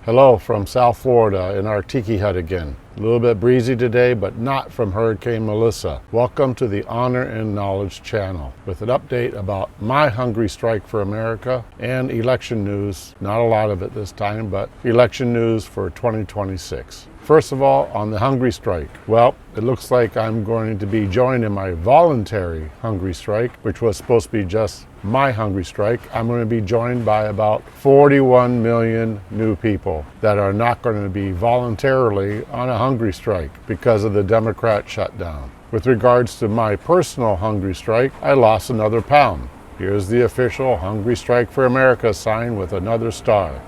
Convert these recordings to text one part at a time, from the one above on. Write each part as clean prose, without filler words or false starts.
Hello from South Florida in our tiki hut again. A little bit breezy today, but not from Hurricane Melissa. Welcome to the Honor and Knowledge channel with an update about my hungry strike for America and election news. Not a lot of it this time, but election news for 2026. First of all, on the hungry strike. Well, it looks like I'm going to be joining my voluntary hungry strike, which was supposed to be just my hungry strike. I'm going to be joined by about 41 million new people that are not going to be voluntarily on a hungry strike because of the Democrat shutdown. With regards to my personal hungry strike, I lost another pound. Here's the official Hungry Strike for America sign with another star.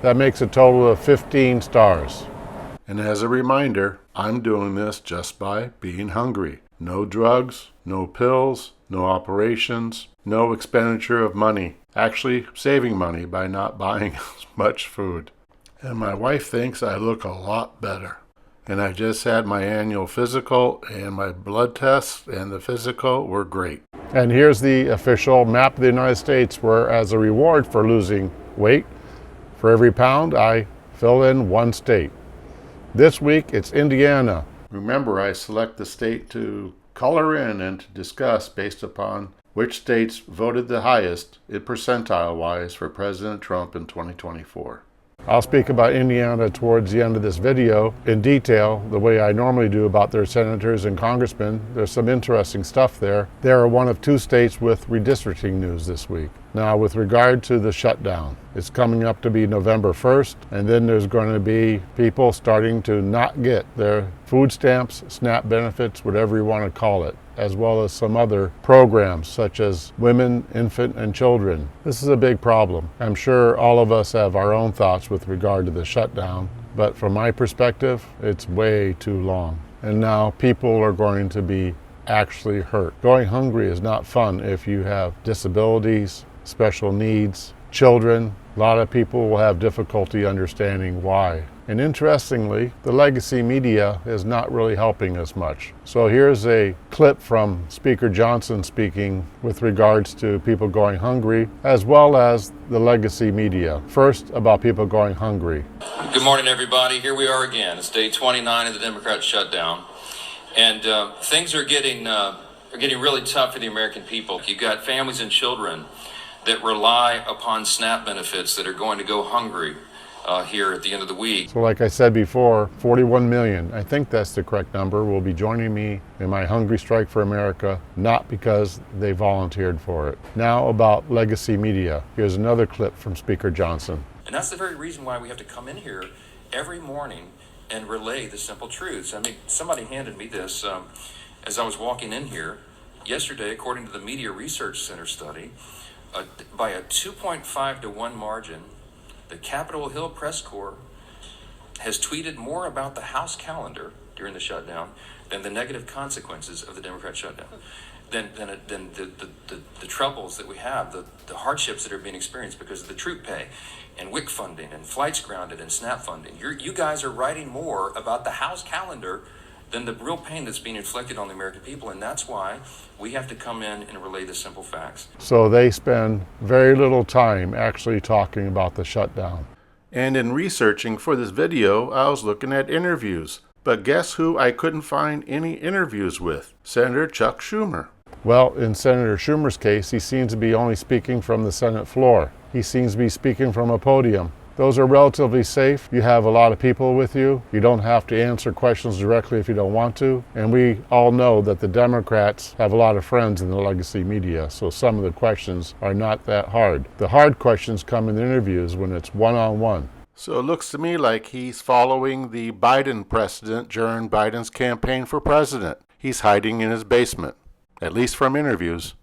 That makes a total of 15 stars. And as a reminder, I'm doing this just by being hungry. No drugs, no pills, no operations, no expenditure of money. Actually saving money by not buying as much food. And my wife thinks I look a lot better. And I just had my annual physical and my blood tests, and the physical were great. And here's the official map of the United States, where as a reward for losing weight, for every pound I fill in one state. This week it's Indiana. Remember, I select the state to color in and to discuss based upon which states voted the highest in percentile-wise for President Trump in 2024. I'll speak about Indiana towards the end of this video in detail, the way I normally do about their senators and congressmen. There's some interesting stuff there. They are one of two states with redistricting news this week. Now, with regard to the shutdown, it's coming up to be November 1st, and then there's going to be people starting to not get their food stamps, SNAP benefits, whatever you want to call it, as well as some other programs such as women, infant, and children. This is a big problem. I'm sure all of us have our own thoughts with regard to the shutdown, but from my perspective, it's way too long. And now people are going to be actually hurt. Going hungry is not fun if you have disabilities, special needs, children. A lot of people will have difficulty understanding why. And interestingly, the legacy media is not really helping us much. So here's a clip from Speaker Johnson speaking with regards to people going hungry, as well as the legacy media. First, about people going hungry. Good morning, everybody. Here we are again. It's day 29 of the Democrat shutdown. And things are getting really tough for the American people. You've got families and children that rely upon SNAP benefits that are going to go hungry here at the end of the week. So like I said before, 41 million, I think that's the correct number, will be joining me in my Hungry Strike for America, not because they volunteered for it. Now about legacy media. Here's another clip from Speaker Johnson. And that's the very reason why we have to come in here every morning and relay the simple truths. I mean, somebody handed me this as I was walking in here yesterday, according to the Media Research Center study, by a 2.5 to 1 margin, the Capitol Hill Press Corps has tweeted more about the House calendar during the shutdown than the negative consequences of the Democrat shutdown, than the troubles that we have, the hardships that are being experienced because of the troop pay and WIC funding and flights grounded and SNAP funding. You guys are writing more about the House calendar than the real pain that's being inflicted on the American people, and that's why we have to come in and relay the simple facts. So they spend very little time actually talking about the shutdown. And in researching for this video, I was looking at interviews. But guess who I couldn't find any interviews with? Senator Chuck Schumer. Well, in Senator Schumer's case, he seems to be only speaking from the Senate floor. He seems to be speaking from a podium. Those are relatively safe. You have a lot of people with you. You don't have to answer questions directly if you don't want to. And we all know that the Democrats have a lot of friends in the legacy media, so some of the questions are not that hard. The hard questions come in interviews when it's one-on-one. So it looks to me like he's following the Biden precedent during Biden's campaign for president. He's hiding in his basement, at least from interviews.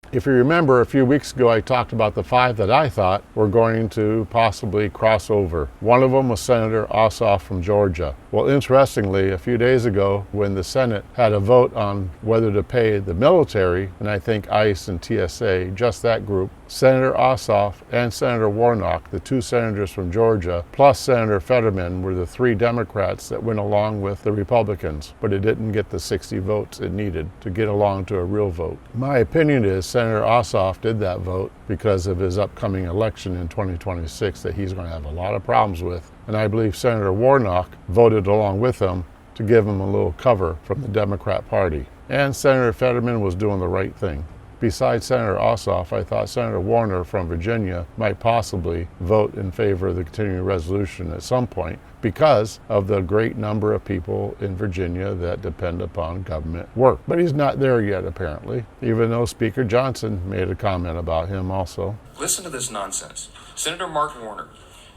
If you remember, a few weeks ago I talked about the 5 that I thought were going to possibly cross over. One of them was Senator Ossoff from Georgia. Well, interestingly, a few days ago when the Senate had a vote on whether to pay the military, and I think ICE and TSA, just that group, Senator Ossoff and Senator Warnock, the 2 senators from Georgia, plus Senator Fetterman, were the 3 Democrats that went along with the Republicans, but it didn't get the 60 votes it needed to get along to a real vote. My opinion is Senator Ossoff did that vote because of his upcoming election in 2026 that he's going to have a lot of problems with. And I believe Senator Warnock voted along with him to give him a little cover from the Democrat Party. And Senator Fetterman was doing the right thing. Besides Senator Ossoff, I thought Senator Warner from Virginia might possibly vote in favor of the continuing resolution at some point because of the great number of people in Virginia that depend upon government work. But he's not there yet, apparently, even though Speaker Johnson made a comment about him also. Listen to this nonsense. Senator Mark Warner,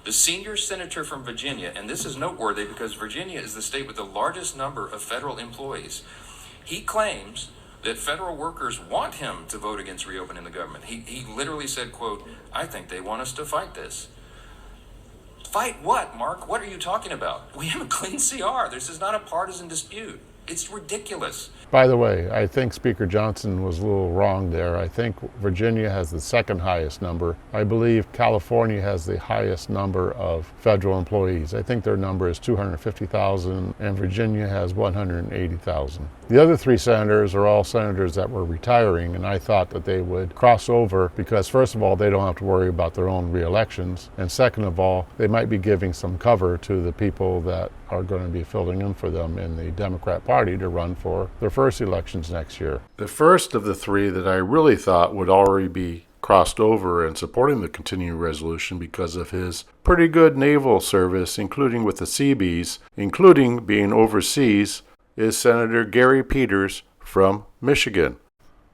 the senior senator from Virginia, and this is noteworthy because Virginia is the state with the largest number of federal employees. He claims that federal workers want him to vote against reopening the government. He literally said, quote, "I think they want us to fight this." Fight what, Mark? What are you talking about? We have a clean CR. This is not a partisan dispute. It's ridiculous. By the way, I think Speaker Johnson was a little wrong there. I think Virginia has the second highest number. I believe California has the highest number of federal employees. I think their number is 250,000 and Virginia has 180,000. The other three senators are all senators that were retiring, and I thought that they would cross over because, first of all, they don't have to worry about their own re-elections, and second of all, they might be giving some cover to the people that are going to be filling in for them in the Democrat Party to run for their first elections next year. The first of the three that I really thought would already be crossed over and supporting the continuing resolution because of his pretty good naval service, including with the Seabees, including being overseas, is Senator Gary Peters from Michigan.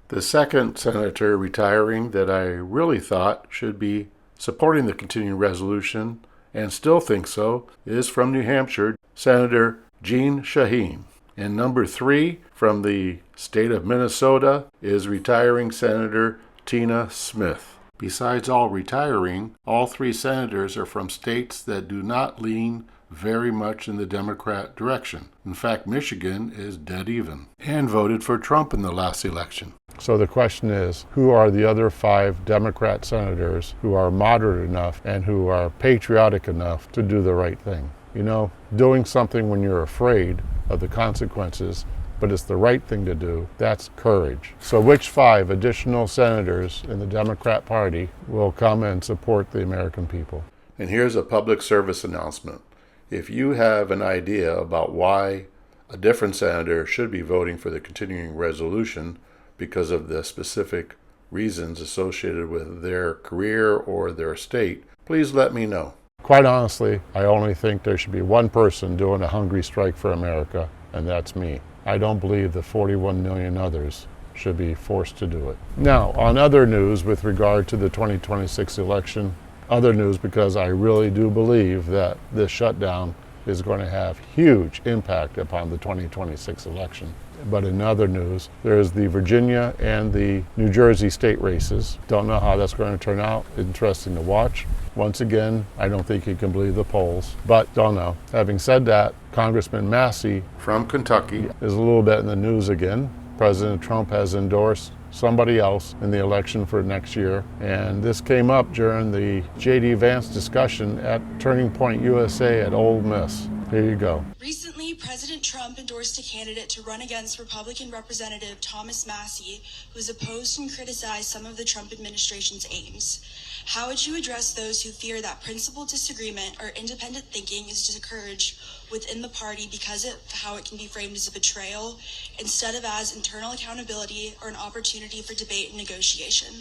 The second senator retiring that I really thought should be supporting the continuing resolution, and still think so, is from New Hampshire, Senator Jeanne Shaheen. And number 3 from the state of Minnesota is retiring Senator Tina Smith. Besides all retiring, all 3 senators are from states that do not lean very much in the Democrat direction. In fact, Michigan is dead even and voted for Trump in the last election. So the question is, who are the other 5 Democrat senators who are moderate enough and who are patriotic enough to do the right thing? You know, doing something when you're afraid of the consequences, but it's the right thing to do, that's courage. So which 5 additional senators in the Democrat Party will come and support the American people? And here's a public service announcement. If you have an idea about why a different senator should be voting for the continuing resolution because of the specific reasons associated with their career or their state, please let me know. Quite honestly, I only think there should be one person doing a hungry strike for America, and that's me. I don't believe the 41 million others should be forced to do it. Now, on other news with regard to the 2026 election, other news because I really do believe that this shutdown is going to have huge impact upon the 2026 election. But in other news, there's the Virginia and the New Jersey state races. Don't know how that's going to turn out. Interesting to watch. Once again, I don't think you can believe the polls, but don't know. Having said that, Congressman Massey from Kentucky is a little bit in the news again. President Trump has endorsed somebody else in the election for next year. And this came up during the J.D. Vance discussion at Turning Point USA at Ole Miss. Here you go. Recently, President Trump endorsed a candidate to run against Republican Representative Thomas Massey, who has opposed and criticized some of the Trump administration's aims. How would you address those who fear that principled disagreement or independent thinking is discouraged within the party because of how it can be framed as a betrayal instead of as internal accountability or an opportunity for debate and negotiation?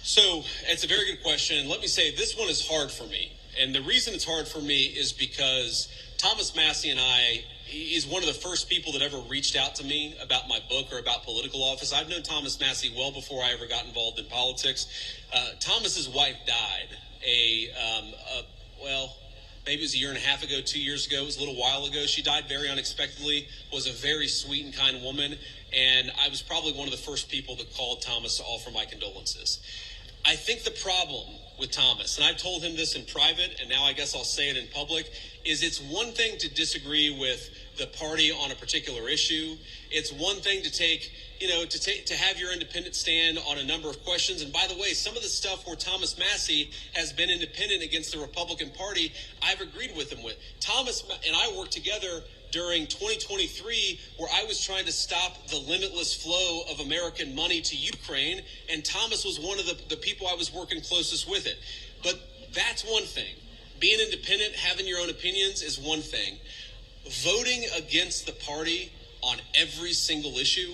So it's a very good question. Let me say this one is hard for me. And the reason it's hard for me is because Thomas Massey and I is one of the first people that ever reached out to me about my book or about political office. I've known Thomas Massey well before I ever got involved in politics. Thomas's wife died maybe it was a year and a half ago, 2 years ago. It was a little while ago. She died very unexpectedly, was a very sweet and kind woman. And I was probably one of the first people that called Thomas to offer my condolences. I think the problem with Thomas, and I've told him this in private, and now I guess I'll say it in public, is it's one thing to disagree with the party on a particular issue. It's one thing to have your independent stand on a number of questions. And by the way, some of the stuff where Thomas Massey has been independent against the Republican Party, I've agreed with him with. Thomas and I worked together during 2023 where I was trying to stop the limitless flow of American money to Ukraine, and Thomas was one of the people I was working closest with it. But that's one thing. Being independent, having your own opinions is one thing. Voting against the party on every single issue,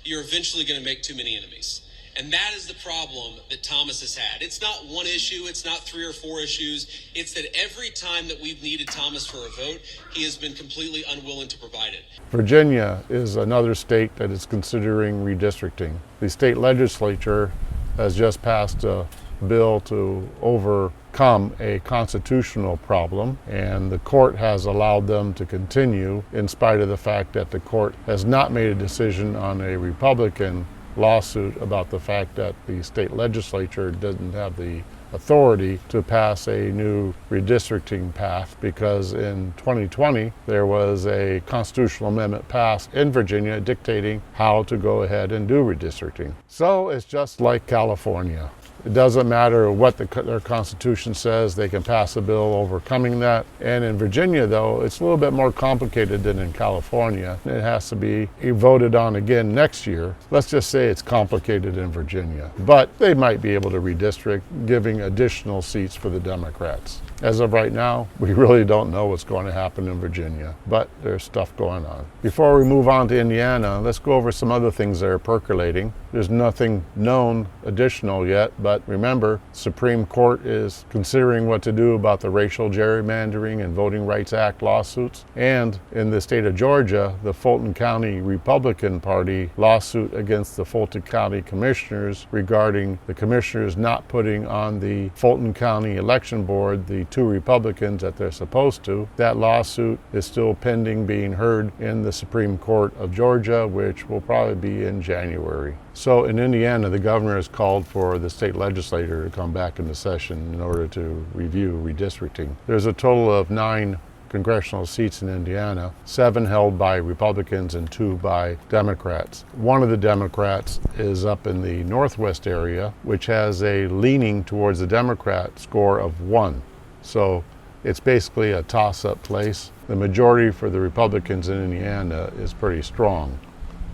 you're eventually going to make too many enemies. And that is the problem that Thomas has had. It's not one issue. It's not 3 or 4 issues. It's that every time that we've needed Thomas for a vote, he has been completely unwilling to provide it. Virginia is another state that is considering redistricting. The state legislature has just passed a bill to overcome a constitutional problem, and the court has allowed them to continue in spite of the fact that the court has not made a decision on a Republican lawsuit about the fact that the state legislature doesn't have the authority to pass a new redistricting path, because in 2020 there was a constitutional amendment passed in Virginia dictating how to go ahead and do redistricting. So it's just like California. It doesn't matter what their constitution says, they can pass a bill overcoming that. And in Virginia, though, it's a little bit more complicated than in California. It has to be voted on again next year. Let's just say it's complicated in Virginia. But they might be able to redistrict, giving additional seats for the Democrats. As of right now, we really don't know what's going to happen in Virginia, but there's stuff going on. Before we move on to Indiana, let's go over some other things that are percolating. There's nothing known additional yet, but remember, Supreme Court is considering what to do about the racial gerrymandering and Voting Rights Act lawsuits. And in the state of Georgia, the Fulton County Republican Party lawsuit against the Fulton County Commissioners regarding the commissioners not putting on the Fulton County Election Board the 2 Republicans that they're supposed to. That lawsuit is still pending being heard in the Supreme Court of Georgia, which will probably be in January. So in Indiana, the governor has called for the state legislature to come back into session in order to review redistricting. There's a total of 9 congressional seats in Indiana, 7 held by Republicans and 2 by Democrats. One of the Democrats is up in the northwest area, which has a leaning towards the Democrat score of 1. So it's basically a toss-up place. The majority for the Republicans in Indiana is pretty strong,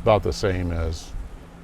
about the same as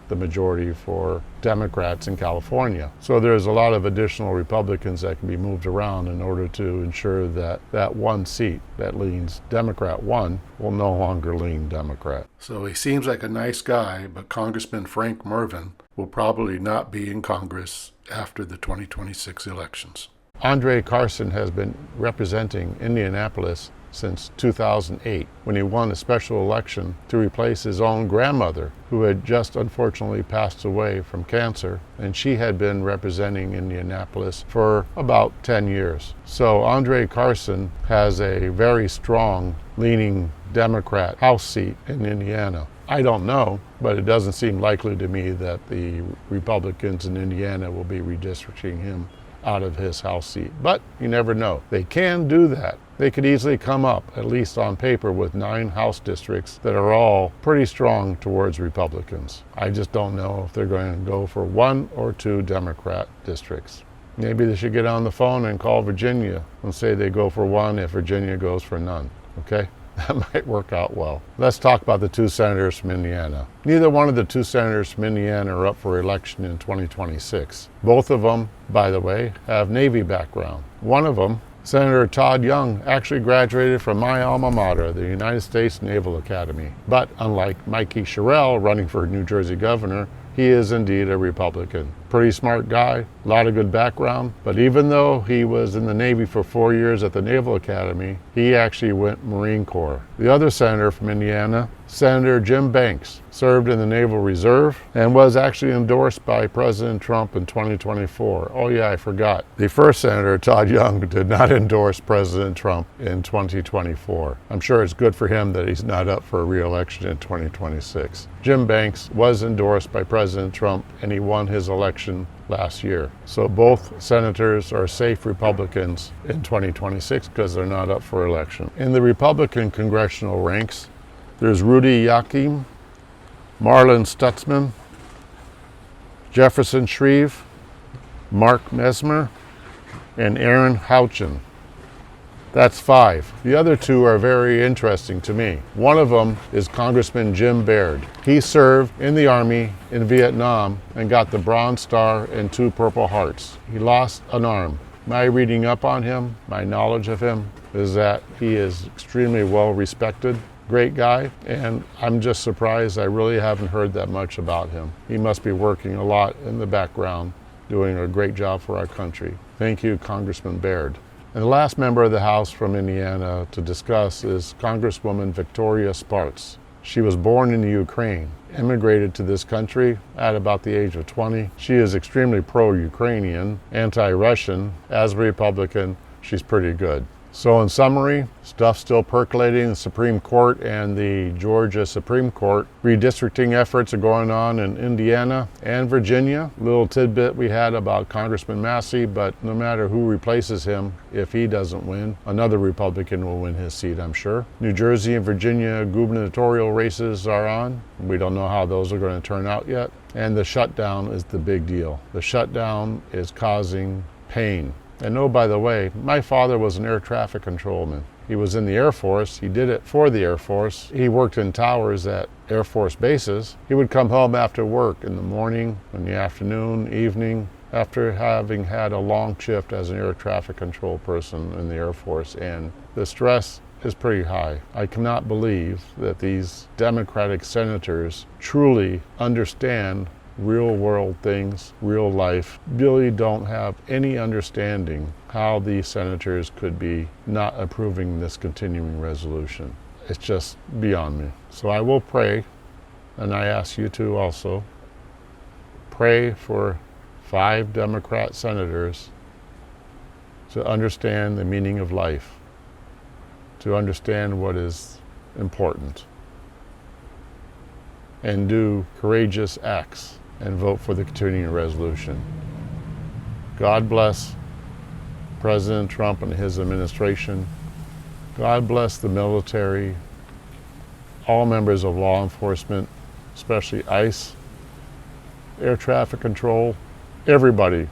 the majority for Democrats in California. So there's a lot of additional Republicans that can be moved around in order to ensure that that 1 seat that leans Democrat 1 will no longer lean Democrat. So he seems like a nice guy, but Congressman Frank Mervyn will probably not be in Congress after the 2026 elections. Andre Carson has been representing Indianapolis since 2008, when he won a special election to replace his own grandmother, who had just unfortunately passed away from cancer, and she had been representing Indianapolis for about 10 years. So Andre Carson has a very strong leaning Democrat House seat in Indiana. I don't know, but it doesn't seem likely to me that the Republicans in Indiana will be redistricting him out of his House seat. But you never know. They can do that. They could easily come up, at least on paper, with 9 House districts that are all pretty strong towards Republicans. I just don't know if they're going to go for 1 or 2 Democrat districts. Maybe they should get on the phone and call Virginia and say they go for 1 if Virginia goes for none. Okay? That might work out well. Let's talk about the 2 senators from Indiana. Neither one of the 2 senators from Indiana are up for election in 2026. Both of them, by the way, have Navy background. One of them, Senator Todd Young, actually graduated from my alma mater, the United States Naval Academy. But unlike Mikey Sherrill running for New Jersey governor, he is indeed a Republican. Pretty smart guy, a lot of good background, but even though he was in the Navy for 4 years at the Naval Academy, he actually went Marine Corps. The other senator from Indiana, Senator Jim Banks, served in the Naval Reserve and was actually endorsed by President Trump in 2024. Oh yeah, I forgot. The first senator, Todd Young, did not endorse President Trump in 2024. I'm sure it's good for him that he's not up for re-election in 2026. Jim Banks was endorsed by President Trump and he won his election last year. So both senators are safe Republicans in 2026 because they're not up for election. In the Republican congressional ranks, there's Rudy Yakim, Marlin Stutzman, Jefferson Shreve, Mark Mesmer, and Aaron Houchin. That's 5. The other 2 are very interesting to me. One of them is Congressman Jim Baird. He served in the Army in Vietnam and got the Bronze Star and 2 Purple Hearts. He lost an arm. My reading up on him, my knowledge of him, is that he is extremely well respected, great guy, and I'm just surprised I really haven't heard that much about him. He must be working a lot in the background, doing a great job for our country. Thank you, Congressman Baird. And the last member of the House from Indiana to discuss is Congresswoman Victoria Spartz. She was born in the Ukraine, immigrated to this country at about the age of 20. She is extremely pro-Ukrainian, anti-Russian. As a Republican, she's pretty good. So in summary, stuff still percolating in the Supreme Court and the Georgia Supreme Court. Redistricting efforts are going on in Indiana and Virginia. Little tidbit we had about Congressman Massey, but no matter who replaces him, if he doesn't win, another Republican will win his seat, I'm sure. New Jersey and Virginia gubernatorial races are on. We don't know how those are going to turn out yet. And the shutdown is the big deal. The shutdown is causing pain. And oh, by the way, my father was an air traffic controlman. He was in the Air Force. He did it for the Air Force. He worked in towers at Air Force bases. He would come home after work in the morning, in the afternoon, evening, after having had a long shift as an air traffic control person in the Air Force. And the stress is pretty high. I cannot believe that these Democratic senators truly understand real world things, real life, really don't have any understanding how these senators could be not approving this continuing resolution. It's just beyond me. So I will pray, and I ask you to also pray for 5 Democrat senators to understand the meaning of life, to understand what is important, and do courageous acts and vote for the continuing resolution. God bless President Trump and his administration. God bless the military, all members of law enforcement, especially ICE, air traffic control, everybody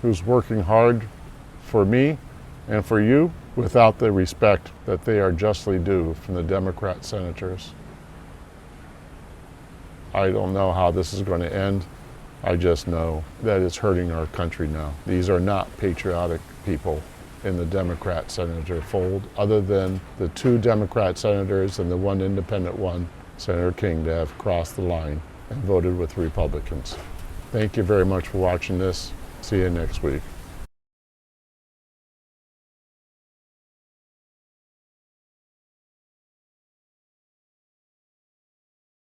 who's working hard for me and for you without the respect that they are justly due from the Democrat senators. I don't know how this is going to end. I just know that it's hurting our country now. These are not patriotic people in the Democrat senator fold, other than the 2 Democrat senators and the 1 independent one, Senator King, to have crossed the line and voted with Republicans. Thank you very much for watching this. See you next week.